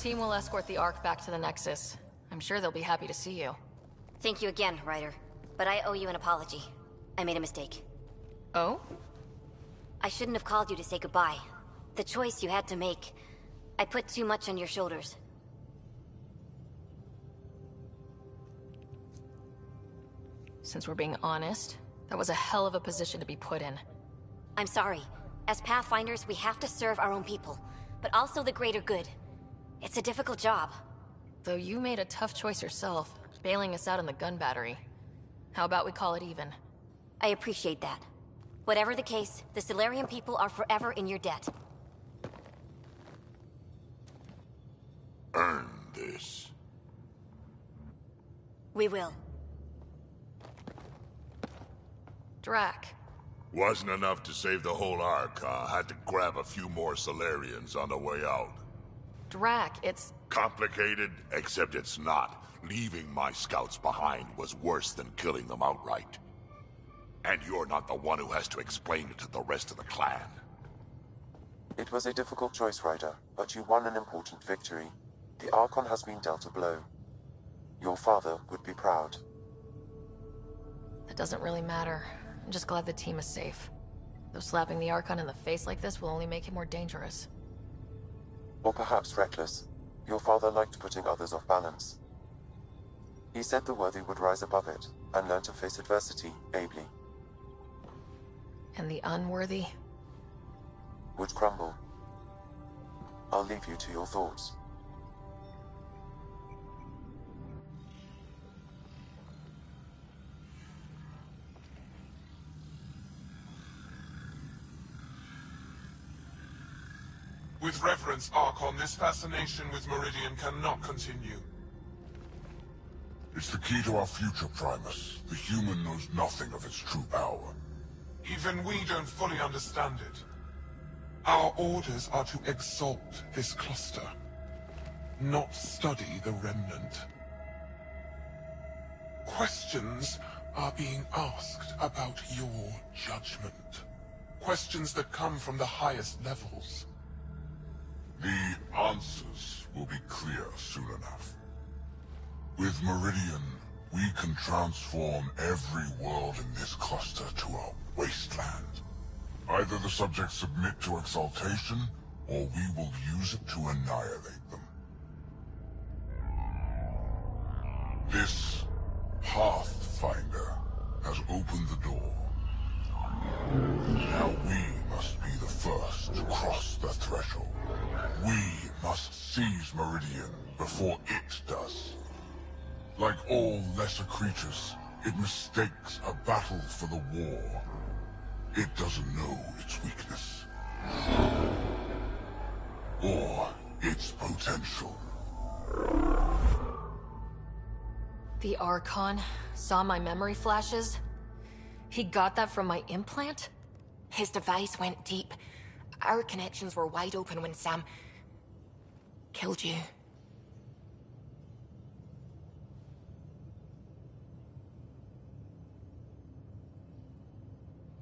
team will escort the Ark back to the Nexus. I'm sure they'll be happy to see you. Thank you again, Ryder. But I owe you an apology. I made a mistake. Oh? I shouldn't have called you to say goodbye. The choice you had to make. I put too much on your shoulders. Since we're being honest, that was a hell of a position to be put in. I'm sorry. As Pathfinders, we have to serve our own people, but also the greater good. It's a difficult job. Though you made a tough choice yourself, bailing us out in the gun battery. How about we call it even? I appreciate that. Whatever the case, the Solarian people are forever in your debt. Earn this. We will. Drac. Wasn't enough to save the whole Ark, huh? Had to grab a few more Solarians on the way out. Drac, it's... Complicated, except it's not. Leaving my scouts behind was worse than killing them outright. And you're not the one who has to explain it to the rest of the clan. It was a difficult choice, Ryder, but you won an important victory. The Archon has been dealt a blow. Your father would be proud. That doesn't really matter. I'm just glad the team is safe. Though slapping the Archon in the face like this will only make him more dangerous. Or perhaps reckless. Your father liked putting others off balance. He said the worthy would rise above it, and learn to face adversity ably. And the unworthy? Would crumble. I'll leave you to your thoughts. With reverence, Archon, this fascination with Meridian cannot continue. It's the key to our future, Primus. The human knows nothing of its true power. Even we don't fully understand it. Our orders are to exalt this cluster, not study the remnant. Questions are being asked about your judgment. Questions that come from the highest levels. The answers will be clear soon enough. With Meridian, we can transform every world in this cluster to a wasteland. Either the subjects submit to exaltation, or we will use it to annihilate them. This Pathfinder has opened the door. Now we must be the first to cross the threshold. We must seize Meridian before it does. Like all lesser creatures, it mistakes a battle for the war. It doesn't know its weakness. Or its potential. The Archon saw my memory flashes? He got that from my implant? His device went deep. Our connections were wide open when Sam... killed you.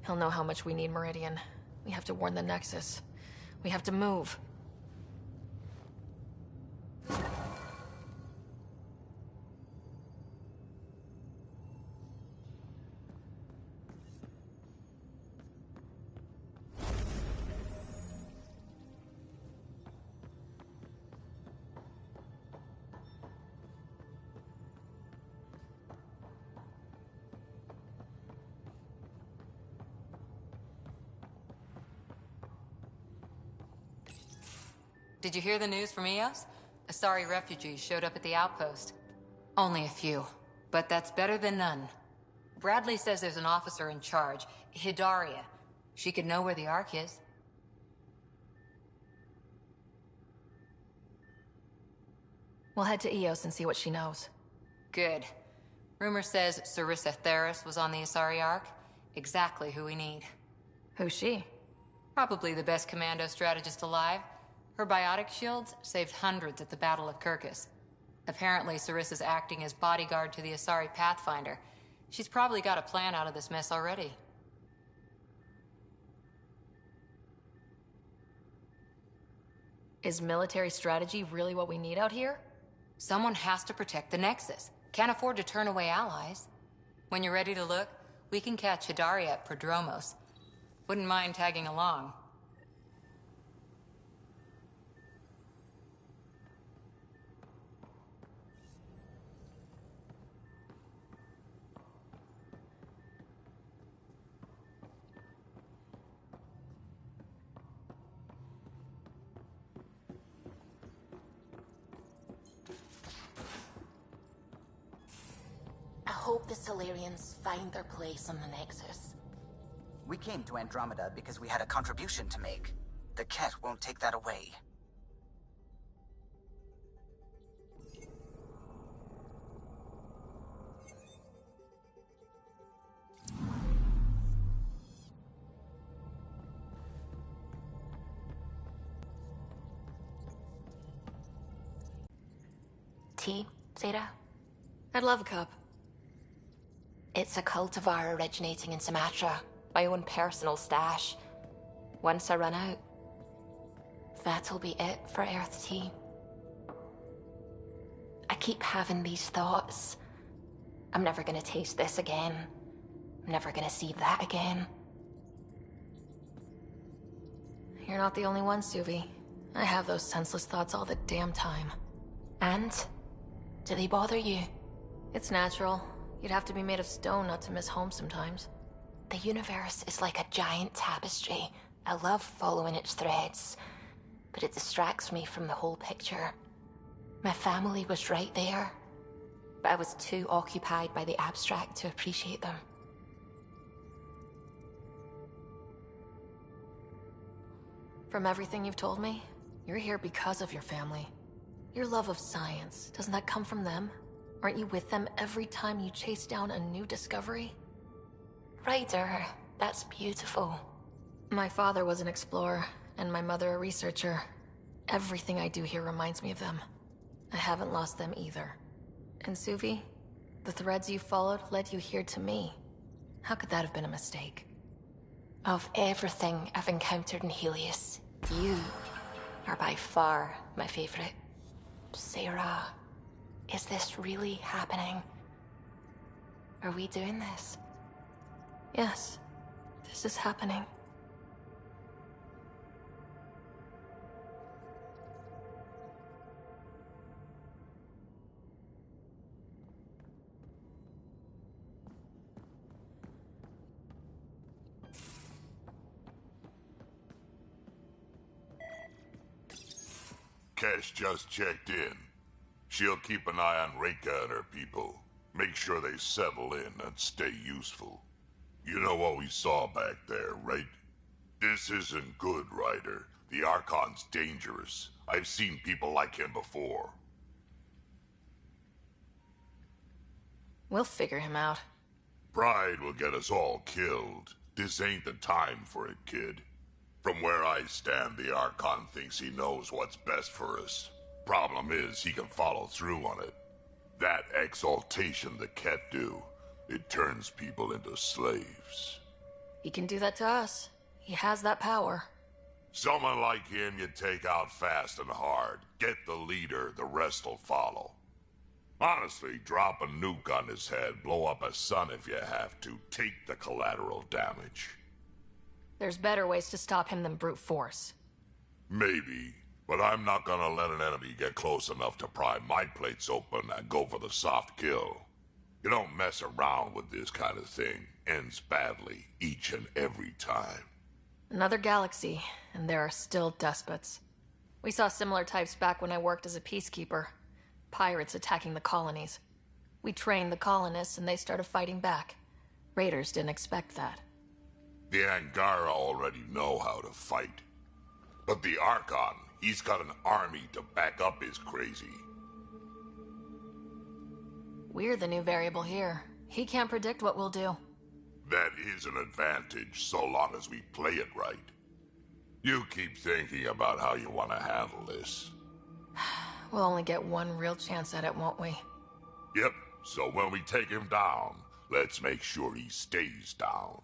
He'll know how much we need Meridian. We have to warn the Nexus. We have to move. Did you hear the news from Eos? Asari refugees showed up at the outpost. Only a few, but that's better than none. Bradley says there's an officer in charge, Hidaria. She could know where the Ark is. We'll head to Eos and see what she knows. Good. Rumor says Sarissa Theris was on the Asari Ark. Exactly who we need. Who's she? Probably the best commando strategist alive. Her biotic shields saved hundreds at the Battle of Kirkus. Apparently, Sarissa's acting as bodyguard to the Asari Pathfinder. She's probably got a plan out of this mess already. Is military strategy really what we need out here? Someone has to protect the Nexus. Can't afford to turn away allies. When you're ready to look, we can catch Hidari at Prodromos. Wouldn't mind tagging along. I hope the Solarians find their place on the Nexus. We came to Andromeda because we had a contribution to make. The Ket won't take that away. Tea, Sarah? I'd love a cup. It's a cultivar originating in Sumatra. My own personal stash. Once I run out, that'll be it for Earth Tea. I keep having these thoughts. I'm never gonna taste this again. I'm never gonna see that again. You're not the only one, Suvi. I have those senseless thoughts all the damn time. And? Do they bother you? It's natural. You'd have to be made of stone not to miss home sometimes. The universe is like a giant tapestry. I love following its threads, but it distracts me from the whole picture. My family was right there, but I was too occupied by the abstract to appreciate them. From everything you've told me, you're here because of your family. Your love of science, doesn't that come from them? Aren't you with them every time you chase down a new discovery? Ryder, that's beautiful. My father was an explorer, and my mother a researcher. Everything I do here reminds me of them. I haven't lost them either. And Suvi, the threads you followed led you here to me. How could that have been a mistake? Of everything I've encountered in Helios, you are by far my favorite. Sarah, is this really happening? Are we doing this? Yes, this is happening. Kesh just checked in. She'll keep an eye on Reika and her people. Make sure they settle in and stay useful. You know what we saw back there, right? This isn't good, Ryder. The Archon's dangerous. I've seen people like him before. We'll figure him out. Pride will get us all killed. This ain't the time for it, kid. From where I stand, the Archon thinks he knows what's best for us. Problem is, he can follow through on it. That exaltation the Ket do, it turns people into slaves. He can do that to us. He has that power. Someone like him you take out fast and hard. Get the leader, the rest will follow. Honestly, drop a nuke on his head, blow up a sun if you have to. Take the collateral damage. There's better ways to stop him than brute force. Maybe, but I'm not gonna let an enemy get close enough to pry my plates open and go for the soft kill. You don't mess around with this kind of thing. Ends badly, each and every time. Another galaxy, and there are still despots. We saw similar types back when I worked as a peacekeeper. Pirates attacking the colonies. We trained the colonists and they started fighting back. Raiders didn't expect that. The Angara already know how to fight. But the Archon, he's got an army to back up his crazy. We're the new variable here. He can't predict what we'll do. That is an advantage, so long as we play it right. You keep thinking about how you want to handle this. We'll only get one real chance at it, won't we? Yep, so when we take him down, let's make sure he stays down.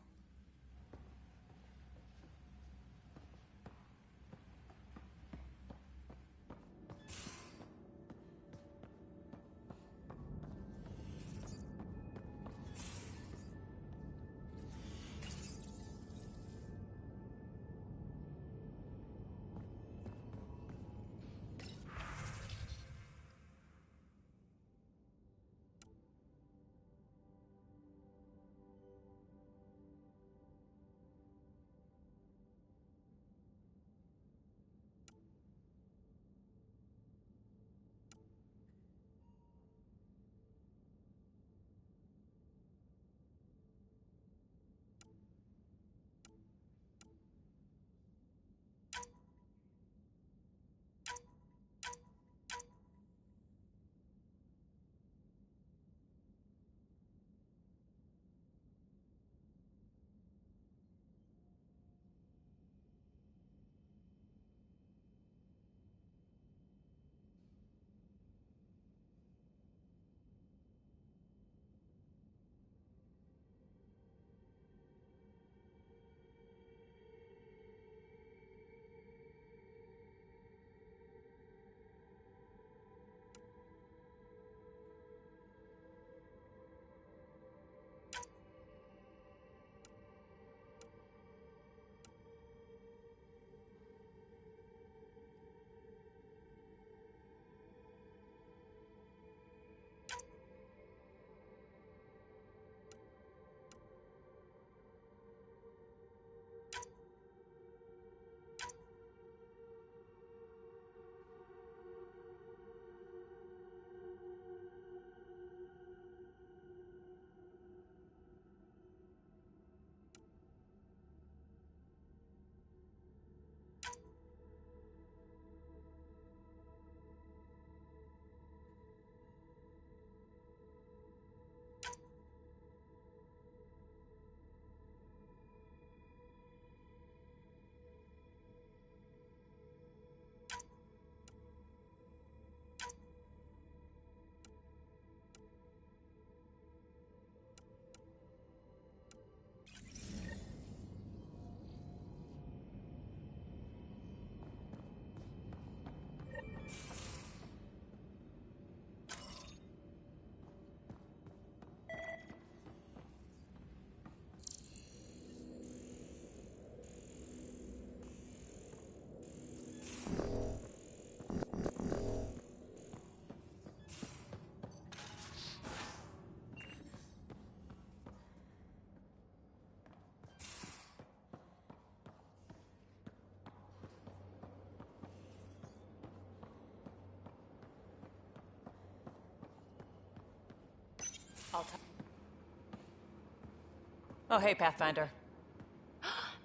Oh, hey, Pathfinder.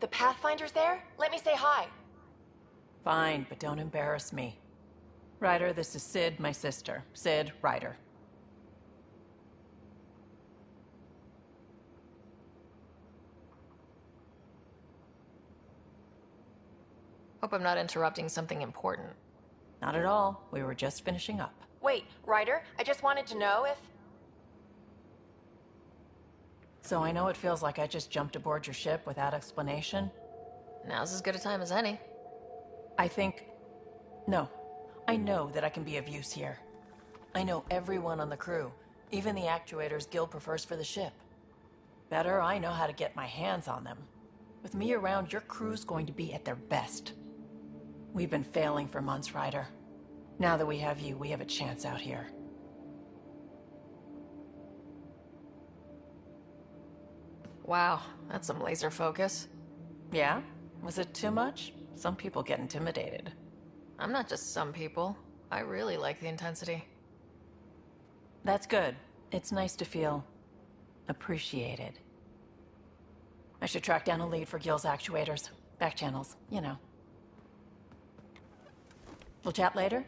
The Pathfinder's there? Let me say hi. Fine, but don't embarrass me. Ryder, this is Sid, my sister. Sid, Ryder. Hope I'm not interrupting something important. Not at all. We were just finishing up. Wait, Ryder, I just wanted to know if... So I know it feels like I just jumped aboard your ship without explanation. Now's as good a time as any. No. I know that I can be of use here. I know everyone on the crew, even the actuators Gil prefers for the ship. Better, I know how to get my hands on them. With me around, your crew's going to be at their best. We've been failing for months, Ryder. Now that we have you, we have a chance out here. Wow, that's some laser focus. Yeah? Was it too much? Some people get intimidated. I'm not just some people. I really like the intensity. That's good. It's nice to feel appreciated. I should track down a lead for Gil's actuators. Back channels, you know. We'll chat later?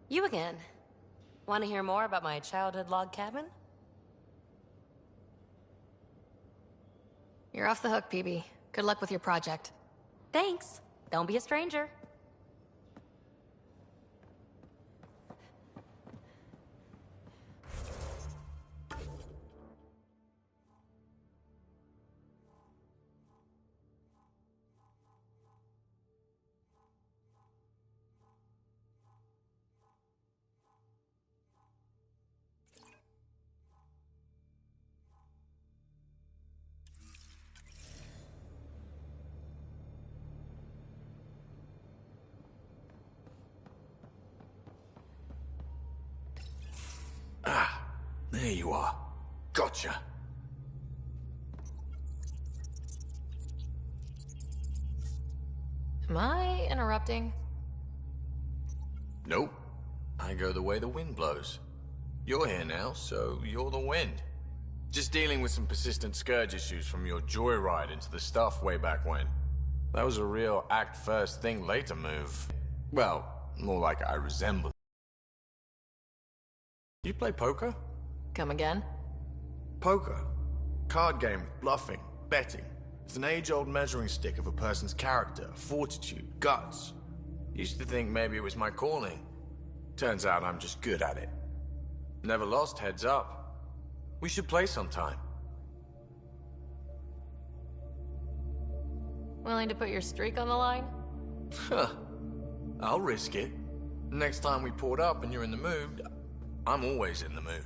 You again. Want to hear more about my childhood log cabin? You're off the hook, PB. Good luck with your project. Thanks. Don't be a stranger. There you are. Gotcha. Am I interrupting? Nope. I go the way the wind blows. You're here now, so you're the wind. Just dealing with some persistent scourge issues from your joyride into the stuff way back when. That was a real act first, think later move. Well, more like I resemble. You play poker? Come again? Poker. Card game with bluffing, betting. It's an age-old measuring stick of a person's character, fortitude, guts. Used to think maybe it was my calling. Turns out I'm just good at it. Never lost, heads up. We should play sometime. Willing to put your streak on the line? Huh. I'll risk it. Next time we port up and you're in the mood, I'm always in the mood.